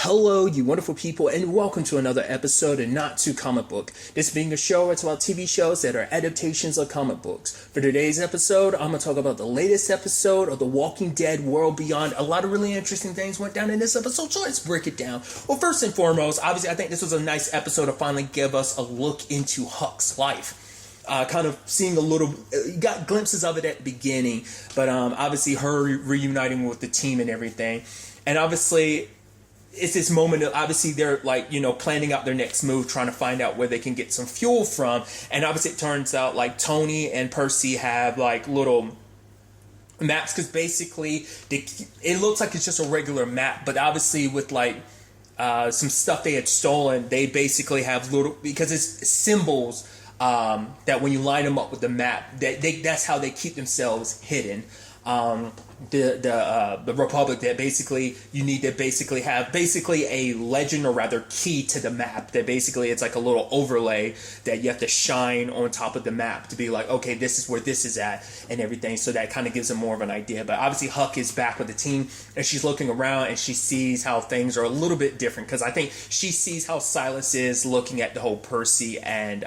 Hello, you wonderful people, and welcome to another episode of Not Too Comic Book. This being a show where it's about TV shows that are adaptations of comic books. For today's episode, I'm going to talk about the latest episode of The Walking Dead World Beyond. A lot of really interesting things went down in this episode, so let's break it down. Well, first and foremost, obviously, I think this was a nice episode to finally give us a look into Huck's life. Kind of seeing a little, you got glimpses of it at the beginning, but obviously her reuniting with the team and everything. And obviously, it's this moment of, obviously they're like, planning out their next move, trying to find out where they can get some fuel from. And obviously it turns out like Tony and Percy have like little maps, because basically it looks like it's just a regular map, but obviously with like some stuff they had stolen, they basically have little, because it's symbols that when you line them up with the map, that's how they keep themselves hidden. The Republic, that basically you need to basically have a legend, or rather key to the map, that basically it's like a little overlay that you have to shine on top of the map to be like, okay, this is where this is at and everything. So that kind of gives them more of an idea. But obviously Huck is back with the team, and she's looking around and she sees how things are a little bit different, because I think she sees how Silas is looking at the whole Percy and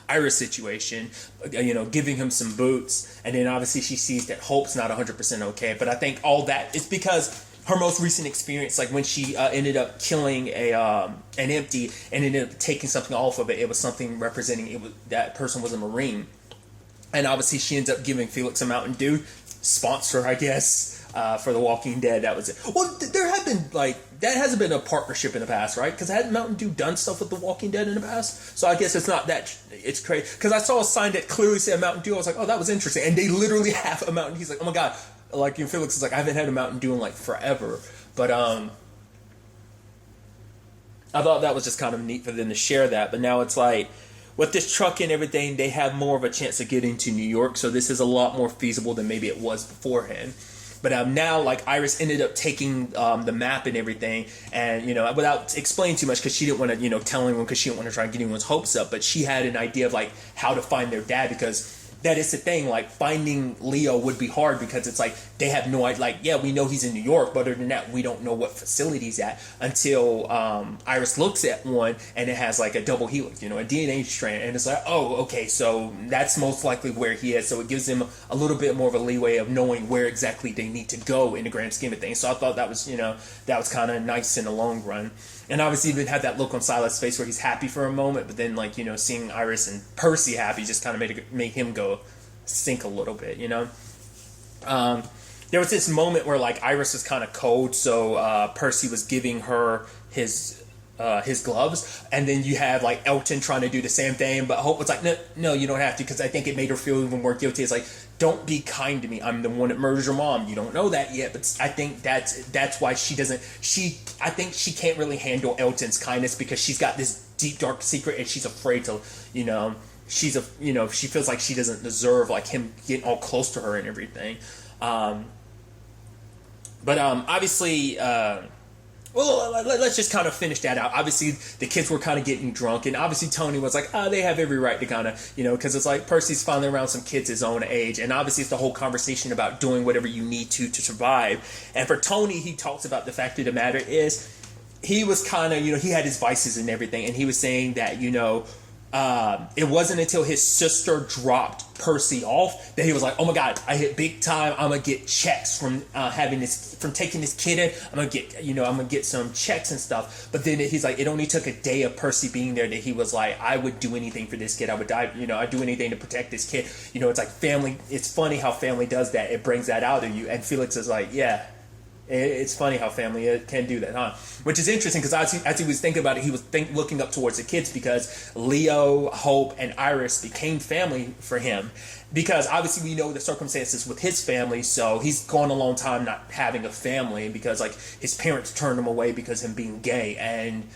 Iris situation, giving him some boots. And then obviously she sees that Hope's not 100% okay. But I think all that is because her most recent experience, like when she ended up killing an empty and ended up taking something off of it, it was something representing that person was a Marine. And obviously she ends up giving Felix a Mountain Dew sponsor, I guess, for The Walking Dead. That was it. Well, there have been that hasn't been a partnership in the past, right? Because hadn't Mountain Dew done stuff with The Walking Dead in the past? So I guess it's not that, it's crazy. Because I saw a sign that clearly said Mountain Dew. I was like, oh, that was interesting. And they literally have a Mountain Dew. He's like, oh my God. Like, Felix is like, I haven't had a Mountain Dew in like forever. But I thought that was just kind of neat for them to share that. But now it's like, with this truck and everything, they have more of a chance of getting to New York. So this is a lot more feasible than maybe it was beforehand. But now, like, Iris ended up taking the map and everything, and, without explaining too much, because she didn't want to, tell anyone, because she didn't want to try and get anyone's hopes up, but she had an idea of, like, how to find their dad, because that is the thing, like, finding Leo would be hard, because it's like, they have no idea, like, yeah, we know he's in New York, but other than that, we don't know what facility he's at, until Iris looks at one, and it has, like, a double helix, a DNA strand, and it's like, oh, okay, so that's most likely where he is, so it gives them a little bit more of a leeway of knowing where exactly they need to go in the grand scheme of things. So I thought that was, that was kind of nice in the long run. And obviously even had that look on Silas' face where he's happy for a moment, but then, like, seeing Iris and Percy happy just kind of made him go sink a little bit, There was this moment where, like, Iris was kind of cold, so Percy was giving her his gloves, and then you have, like, Elton trying to do the same thing, but Hope was like, no, you don't have to, because I think it made her feel even more guilty. It's like, don't be kind to me. I'm the one that murders your mom. You don't know that yet, but I think that's why I think she can't really handle Elton's kindness, because she's got this deep, dark secret, and she's afraid to, she feels like she doesn't deserve, like, him getting all close to her and everything. But obviously, well, let's just kind of finish that out. Obviously, the kids were kind of getting drunk, and obviously Tony was like, they have every right to kind of, because it's like Percy's finally around some kids his own age, and obviously it's the whole conversation about doing whatever you need to survive. And for Tony, he talks about the fact of the matter is, he was kind of, he had his vices and everything, and he was saying that, it wasn't until his sister dropped Percy off that he was like, oh my God, I hit big time. I'm gonna get checks from taking this kid in. I'm gonna get some checks and stuff. But then he's like, it only took a day of Percy being there that he was like, I would do anything for this kid. I would die, I'd do anything to protect this kid. It's like family. It's funny how family does that. It brings that out of you. And Felix is like, yeah. It's funny how family can do that, huh? Which is interesting, because as he was thinking about it, he was looking up towards the kids, because Leo, Hope, and Iris became family for him. Because obviously we know the circumstances with his family, so he's gone a long time not having a family, because, like, his parents turned him away because of him being gay, and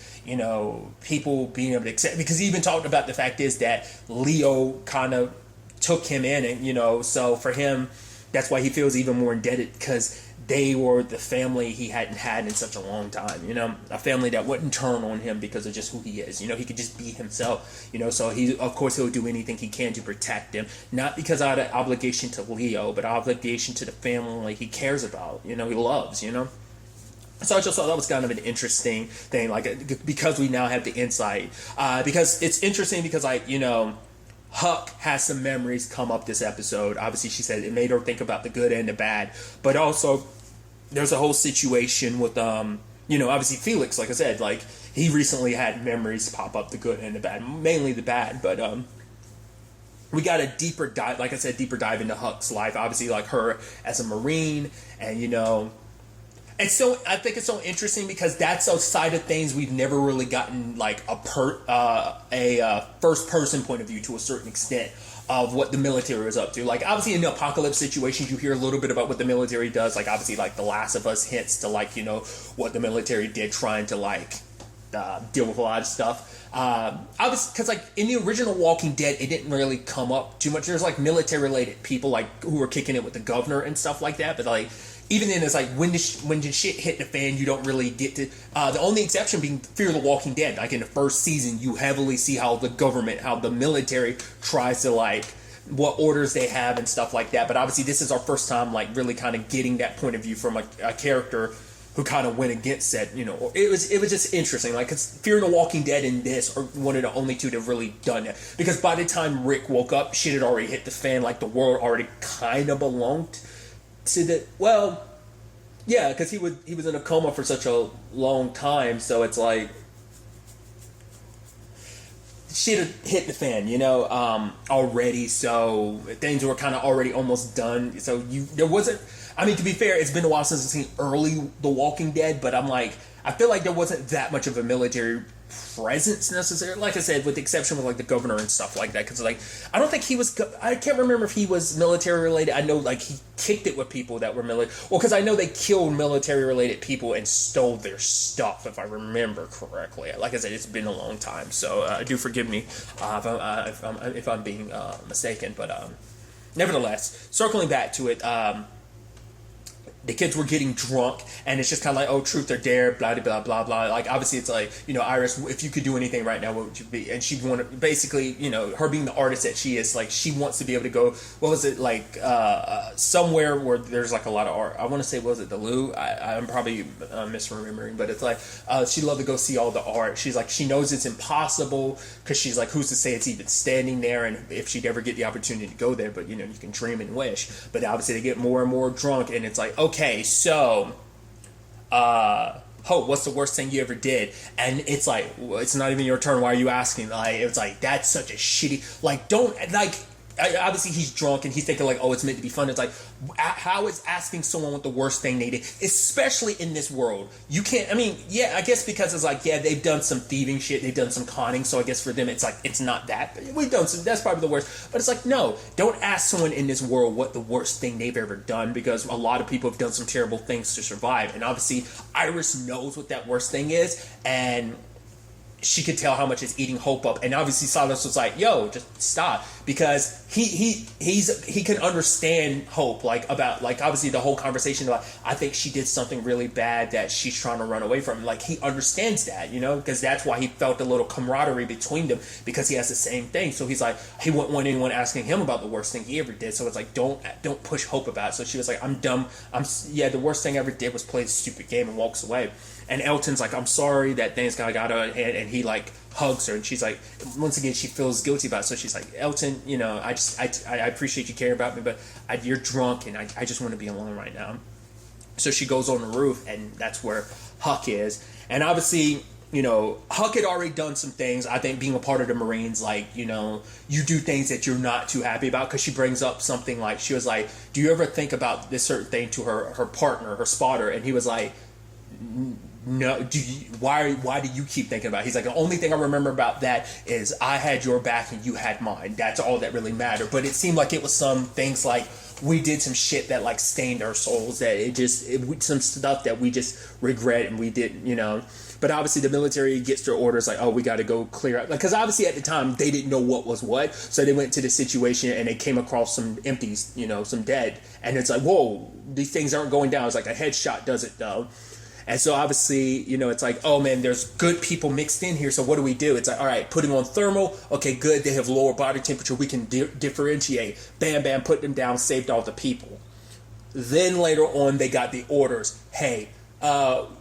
people being able to accept. Because he even talked about the fact is that Leo kind of took him in, and so for him, that's why he feels even more indebted, because they were the family he hadn't had in such a long time, a family that wouldn't turn on him because of just who he is. He could just be himself, so he'll do anything he can to protect him, not because out of obligation to Leo, but obligation to the family he cares about, he loves, So I just thought that was kind of an interesting thing, like, because we now have the insight. Because it's interesting because, like, you know, Huck has some memories come up this episode. Obviously, she said it made her think about the good and the bad. But also, there's a whole situation with, you know, obviously Felix, like I said, like, he recently had memories pop up, the good and the bad, mainly the bad. But we got a deeper dive, like I said, deeper dive into Huck's life. Obviously, like, her as a Marine, and, you know, and so I think it's so interesting because that's a side of things we've never really gotten, like a first person point of view to a certain extent of what the military is up to. Like, obviously in the apocalypse situations, you hear a little bit about what the military does. Like, obviously, like The Last of Us hints to, like, you know, what the military did trying to, like, deal with a lot of stuff. Obviously, because, like, in the original Walking Dead, it didn't really come up too much. There's, like, military related people, like, who were kicking it with the governor and stuff like that. But, like, even then, it's like, when the shit hit the fan, you don't really get to... the only exception being Fear the Walking Dead. Like, in the first season, you heavily see how the government, how the military tries to, like, what orders they have and stuff like that. But obviously, this is our first time, like, really kind of getting that point of view from a character who kind of went against that, you know. It was just interesting. Like, because Fear the Walking Dead and this are one of the only two that have really done that. Because by the time Rick woke up, shit had already hit the fan. Like, the world already kind of belonged to the, well, yeah, because he was in a coma for such a long time, so it's like shit had hit the fan, you know, already. So things were kind of already almost done. So there wasn't. I mean, to be fair, it's been a while since I've seen early The Walking Dead, but I'm like, I feel like there wasn't that much of a military presence necessarily. Like I said, with the exception of, like, the governor and stuff like that, because, like, I don't think he was, I can't remember if he was military related. I know, like, he kicked it with people that were military, well, because I know they killed military related people and stole their stuff, if I remember correctly. Like I said, it's been a long time, so do forgive me if I'm being mistaken, but nevertheless, circling back to it, the kids were getting drunk, and it's just kind of like, oh, truth or dare, blah, blah, blah, blah. Like, obviously, it's like, you know, Iris, if you could do anything right now, what would you be? And she wanted, basically, you know, her being the artist that she is, like, she wants to be able to go, what was it, like, somewhere where there's, like, a lot of art. I want to say, was it the Lou? I'm probably misremembering, but it's like, she'd love to go see all the art. She's like, she knows it's impossible, because she's like, who's to say it's even standing there, and if she'd ever get the opportunity to go there, but, you know, you can dream and wish. But obviously, they get more and more drunk, and it's like, okay, so, Hope, what's the worst thing you ever did? And it's like, well, it's not even your turn. Why are you asking? Like, it's like, that's such a shitty, like, don't, like, obviously he's drunk and he's thinking like, oh, it's meant to be fun. It's like, how is asking someone what the worst thing they did, especially in this world? You can't, I mean, yeah, I guess because it's like, yeah, they've done some thieving shit, they've done some conning, so I guess for them it's like, it's not that. We've done some, that's probably the worst. But it's like, no, don't ask someone in this world what the worst thing they've ever done, because a lot of people have done some terrible things to survive. And obviously Iris knows what that worst thing is, and she could tell how much it's eating Hope up. And obviously Silas was like, yo, just stop, because he can understand Hope, like, about, like, obviously the whole conversation about, I think she did something really bad that she's trying to run away from. Like, he understands that, you know, because that's why he felt a little camaraderie between them, because he has the same thing. So he's like, he wouldn't want anyone asking him about the worst thing he ever did. So it's like, don't push Hope about it. So she was like, I'm dumb. The worst thing I ever did was play this stupid game, and walks away. And Elton's like, I'm sorry that things got out of hand, and he, like, hugs her, and she's like, once again, she feels guilty about it. So she's like, Elton, you know, I appreciate you caring about me, but you're drunk, and I just want to be alone right now. So she goes on the roof, and that's where Huck is. And obviously, you know, Huck had already done some things. I think being a part of the Marines, like, you know, you do things that you're not too happy about, because she brings up something like, she was like, do you ever think about this certain thing to her partner, her spotter? And he was like, no, why do you keep thinking about it? He's like, the only thing I remember about that is I had your back and you had mine. That's all that really mattered. But it seemed like it was some things like, we did some shit that, like, stained our souls, that some stuff that we just regret, and we didn't, you know. But obviously the military gets their orders like, oh, we got to go clear out, because obviously at the time they didn't know what was what, so they went to the situation and they came across some empties, you know, some dead, and it's like, whoa, these things aren't going down. It's like a headshot does it though. And so obviously, you know, it's like, oh man, there's good people mixed in here, so what do? It's like, all right, putting on thermal, okay, good, they have lower body temperature, we can differentiate, bam, bam, put them down, saved all the people. Then later on, they got the orders, hey,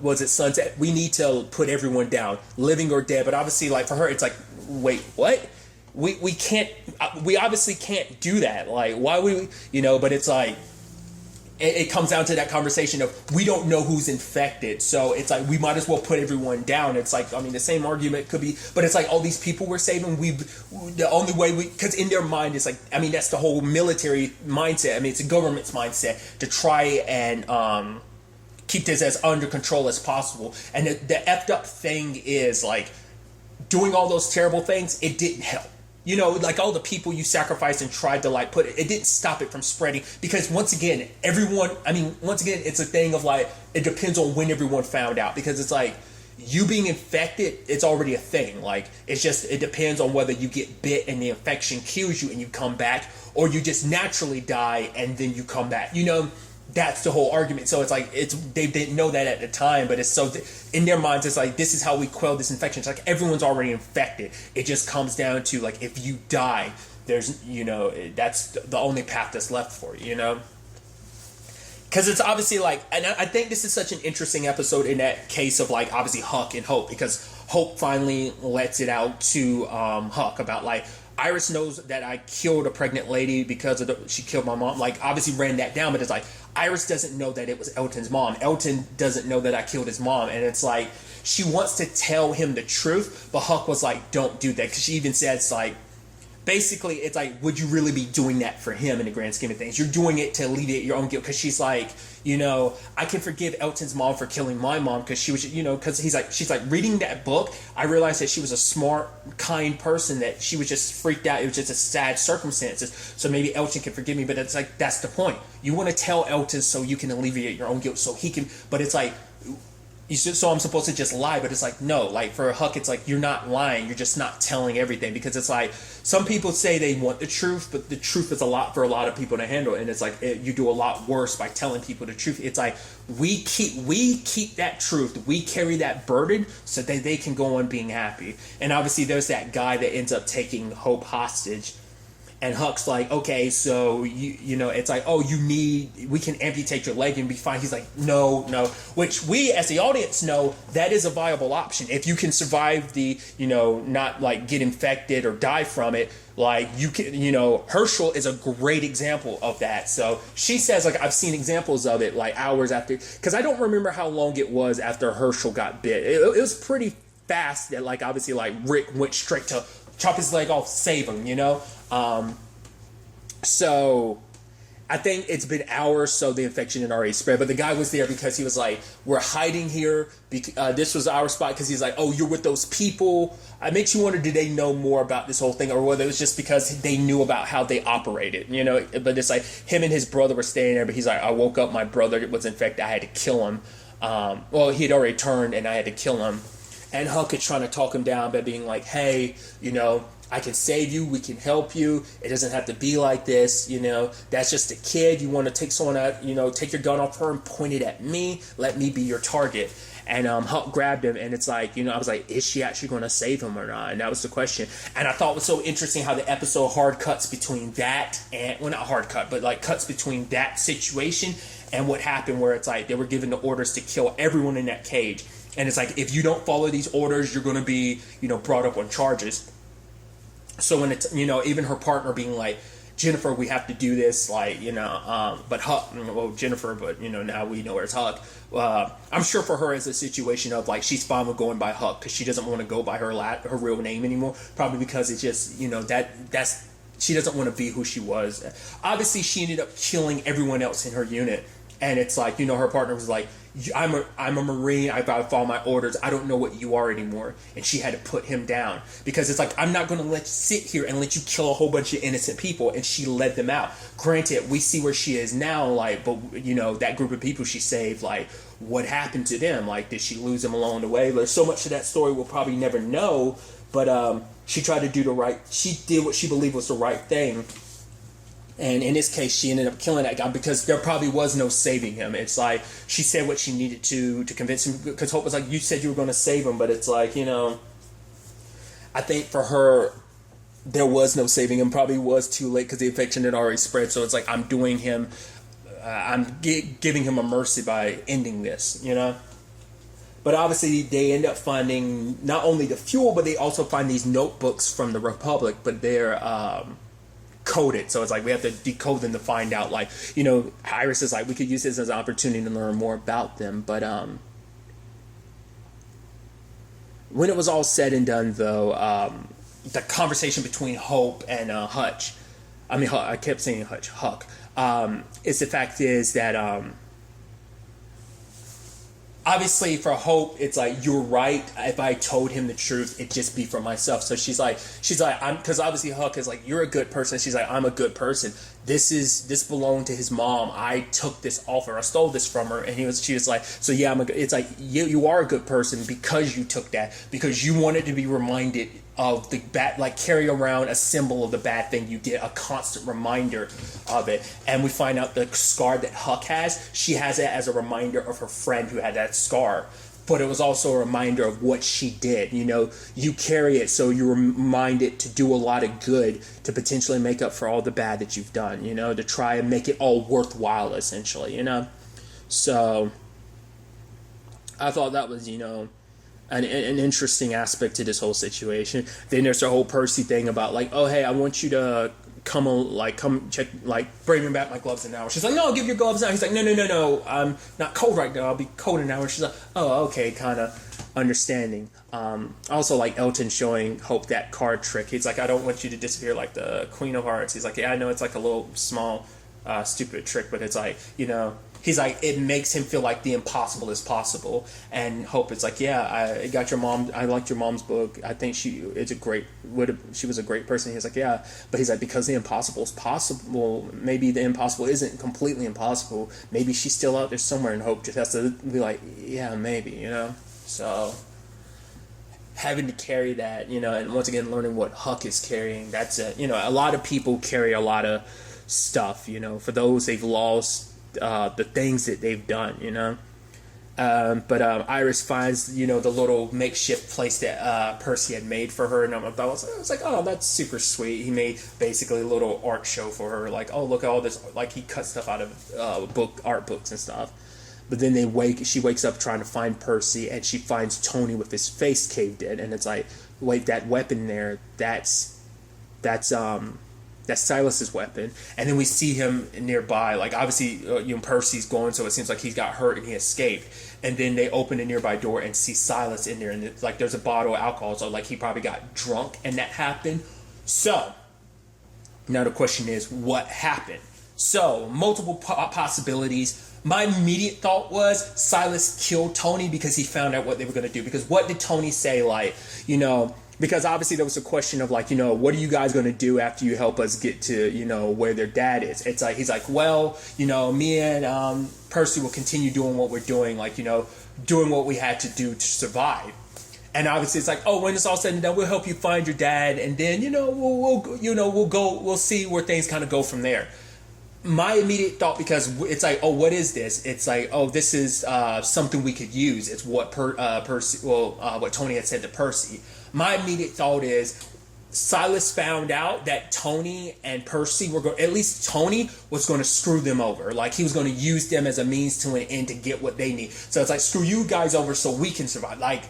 was it Sunset? We need to put everyone down, living or dead. But obviously, like for her, it's like, wait, what? We can't. We obviously can't do that. Like, why would we? You know? But it's like. It comes down to that conversation of we don't know who's infected, so it's like we might as well put everyone down. It's like, I mean, the same argument could be, but it's like all these people we're saving, the only way because in their mind it's like, I mean, that's the whole military mindset. I mean, it's a government's mindset to try and keep this as under control as possible. And the effed up thing is like doing all those terrible things, it didn't help. You know, like all the people you sacrificed and tried to like put it didn't stop it from spreading because once again, it's a thing of like, it depends on when everyone found out because it's like you being infected, it's already a thing. Like it depends on whether you get bit and the infection kills you and you come back or you just naturally die and then you come back, you know. That's the whole argument. So it's like they didn't know that at the time, but it's so in their minds it's like this is how we quell this infection. It's like everyone's already infected. It just comes down to like if you die, there's that's the only path that's left for you, you know. Because it's obviously like, and I think this is such an interesting episode in that case of like obviously Huck and Hope because Hope finally lets it out to Huck about like. Iris knows that I killed a pregnant lady because she killed my mom. Like, obviously ran that down, but it's like, Iris doesn't know that it was Elton's mom. Elton doesn't know that I killed his mom. And it's like, she wants to tell him the truth, but Huck was like, don't do that. Because she even says, like, basically, it's like, would you really be doing that for him in the grand scheme of things? You're doing it to alleviate your own guilt. Because she's like, you know, I can forgive Elton's mom for killing my mom because she was, you know, because she's like, reading that book, I realized that she was a smart, kind person, that she was just freaked out. It was just a sad circumstances. So maybe Elton can forgive me, but it's like, that's the point. You want to tell Elton so you can alleviate your own guilt so he can, but it's like, so I'm supposed to just lie, but it's like, no, like for Huck, it's like, you're not lying, you're just not telling everything, because it's like, some people say they want the truth, but the truth is a lot for a lot of people to handle, and it's like, you do a lot worse by telling people the truth. It's like, we keep that truth, we carry that burden, so that they can go on being happy. And obviously there's that guy that ends up taking Hope hostage, and Huck's like, okay, so you know, it's like, oh, we can amputate your leg and be fine. He's like, no, which we as the audience know that is a viable option. If you can survive the, you know, not like get infected or die from it, like you can, you know, Herschel is a great example of that. So she says, like, I've seen examples of it like hours after, because I don't remember how long it was after Herschel got bit. It was pretty fast that, like, obviously, like, Rick went straight to chop his leg off, save him, you know? So I think it's been hours, so the infection had already spread. But the guy was there because he was like, we're hiding here. This was our spot, because he's like, oh, you're with those people. It makes you wonder, did they know more about this whole thing, or whether it was just because they knew about how they operated, you know? But it's like him and his brother were staying there, but he's like, I woke up, my brother was infected, I had to kill him. Well, he had already turned, and I had to kill him. And Huck is trying to talk him down by being like, hey, you know, I can save you, we can help you, it doesn't have to be like this, you know, that's just a kid, you want to take someone out, you know, take your gun off her and point it at me, let me be your target. And Huck grabbed him, and it's like, you know, I was like, is she actually going to save him or not? And that was the question. And I thought it was so interesting how the episode hard cuts between that and, well, not hard cut, but like cuts between that situation and what happened, where it's like they were given the orders to kill everyone in that cage. And it's like, if you don't follow these orders, you're going to be, you know, brought up on charges. So when it's, you know, even her partner being like, Jennifer, we have to do this, like, you know, but Huck, well, Jennifer, but, you know, now we know her as Huck. I'm sure for her it's a situation of, like, she's fine with going by Huck because she doesn't want to go by her real name anymore, probably because it's just, you know, that's she doesn't want to be who she was. Obviously, she ended up killing everyone else in her unit, and it's like, you know, her partner was like, I'm a Marine, I've got to follow my orders, I don't know what you are anymore. And she had to put him down, because it's like, I'm not going to let you sit here and let you kill a whole bunch of innocent people. And she led them out. Granted, we see where she is now, like, but, you know, that group of people she saved, like, what happened to them? Like, did she lose them along the way? There's so much of that story we'll probably never know, but she tried to do she did what she believed was the right thing. And in this case, she ended up killing that guy because there probably was no saving him. It's like, she said what she needed to convince him, because Hope was like, you said you were going to save him, but it's like, you know, I think for her, there was no saving him. Probably was too late because the infection had already spread. So it's like, I'm doing him, I'm giving him a mercy by ending this, you know? But obviously, they end up finding not only the fuel, but they also find these notebooks from the Republic, but they're coded. So it's like we have to decode them to find out, like, Iris is like, we could use this as an opportunity to learn more about them. But when it was all said and done, though, the conversation between Hope and Hutch, I kept saying Hutch, Huck, is the fact is that obviously for Hope, it's like, you're right. If I told him the truth, it'd just be for myself. So she's like, because obviously Huck is like, you're a good person. She's like, I'm a good person. This belonged to his mom. I took this off her. I stole this from her. And she was like, so yeah, it's like, you are a good person because you took that, because you wanted to be reminded of the bad, like carry around a symbol of the bad thing you did, a constant reminder of it. And we find out the scar that Huck has, she has it as a reminder of her friend who had that scar. But it was also a reminder of what she did. You carry it so you're reminded to do a lot of good to potentially make up for all the bad that you've done, to try and make it all worthwhile, essentially, So I thought that was, an interesting aspect to this whole situation. Then there's the whole Percy thing about like, oh, hey, I want you to come check, like, bring me back my gloves in an hour. She's like, no, give your gloves now. He's like, no, I'm not cold right now. I'll be cold in an hour. She's like, oh, okay, kind of understanding. Also, like, Elton showing Hope that card trick. He's like, I don't want you to disappear like the Queen of Hearts. He's like, yeah, I know it's like a little small, stupid trick, but it's like, he's like, it makes him feel like the impossible is possible. And Hope is like, yeah, I got your mom. I liked your mom's book. I think she was a great person. He's like, yeah, but he's like, because the impossible is possible, maybe the impossible isn't completely impossible. Maybe she's still out there somewhere, and Hope just has to be like, yeah, maybe, So having to carry that, and once again learning what Huck is carrying, that's it. A lot of people carry a lot of stuff, for those they've lost. The things that they've done, but Iris finds, the little makeshift place that Percy had made for her, and I was like, oh, that's super sweet. He made basically a little art show for her, like, oh, look at all this, like, he cut stuff out of art books and stuff. But then she wakes up trying to find Percy, and she finds Tony with his face caved in, and it's like, wait, that weapon there, that's Silas's weapon. And then we see him nearby, like, obviously Percy's going, so it seems like he's got hurt and he escaped. And then they open a nearby door and see Silas in there, and it's like there's a bottle of alcohol, so like he probably got drunk and that happened. So now the question is, what happened? So multiple possibilities. My immediate thought was Silas killed Tony because he found out what they were going to do. Because what did Tony say? Like, because obviously there was a question of like, what are you guys going to do after you help us get to, where their dad is? It's like, he's like, well, me and Percy will continue doing what we're doing, like, doing what we had to do to survive. And obviously it's like, oh, when it's all said and done, we'll help you find your dad, and then, we'll see where things kind of go from there. My immediate thought, because it's like, oh, what is this? It's like, oh, this is something we could use. It's what what Tony had said to Percy. My immediate thought is Silas found out that Tony and Percy were going, at least Tony was going to screw them over. Like, he was going to use them as a means to an end to get what they need. So it's like, screw you guys over so we can survive. Like,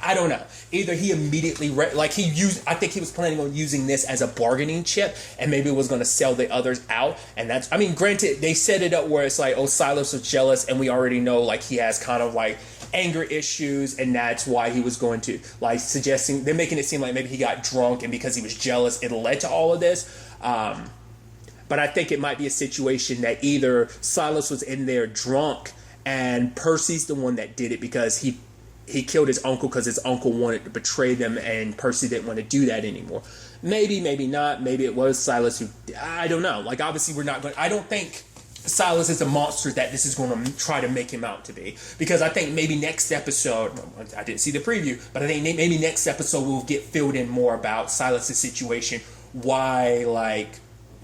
I don't know. Either he immediately, I think he was planning on using this as a bargaining chip, and maybe was going to sell the others out. And that's, granted, they set it up where it's like, oh, Silas was jealous, and we already know, like, he has kind of like anger issues, and that's why he was going to, like, suggesting, they're making it seem like maybe he got drunk, and because he was jealous, it led to all of this. But I think it might be a situation that either Silas was in there drunk, and Percy's the one that did it because he killed his uncle because his uncle wanted to betray them, and Percy didn't want to do that anymore. Maybe, maybe not. Maybe it was Silas who, I don't know. Like, obviously I don't think Silas is a monster that this is going to try to make him out to be. Because I think maybe next episode, I didn't see the preview, but I think maybe next episode we'll get filled in more about Silas's situation, why, like,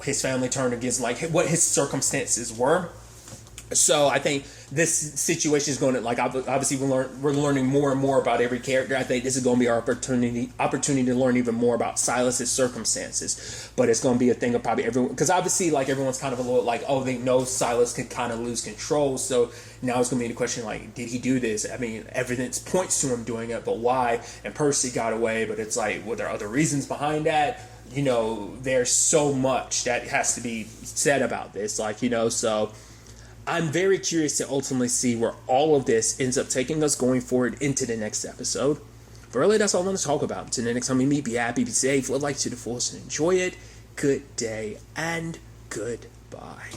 his family turned against, like, what his circumstances were. So I think this situation is going to, like, obviously we're learning more and more about every character. I think this is going to be our opportunity to learn even more about Silas's circumstances. But it's going to be a thing of probably everyone, because obviously, like, everyone's kind of a little like, oh, they know Silas can kind of lose control. So now it's going to be the question, like, did he do this? I mean, evidence points to him doing it, but why? And Percy got away, but it's like, were there other reasons behind that? You know, there's so much that has to be said about this, like, you know, so I'm very curious to ultimately see where all of this ends up taking us going forward into the next episode. But really, that's all I want to talk about. Until the next time we meet, be happy, be safe, live life to the fullest, and enjoy it. Good day, and goodbye.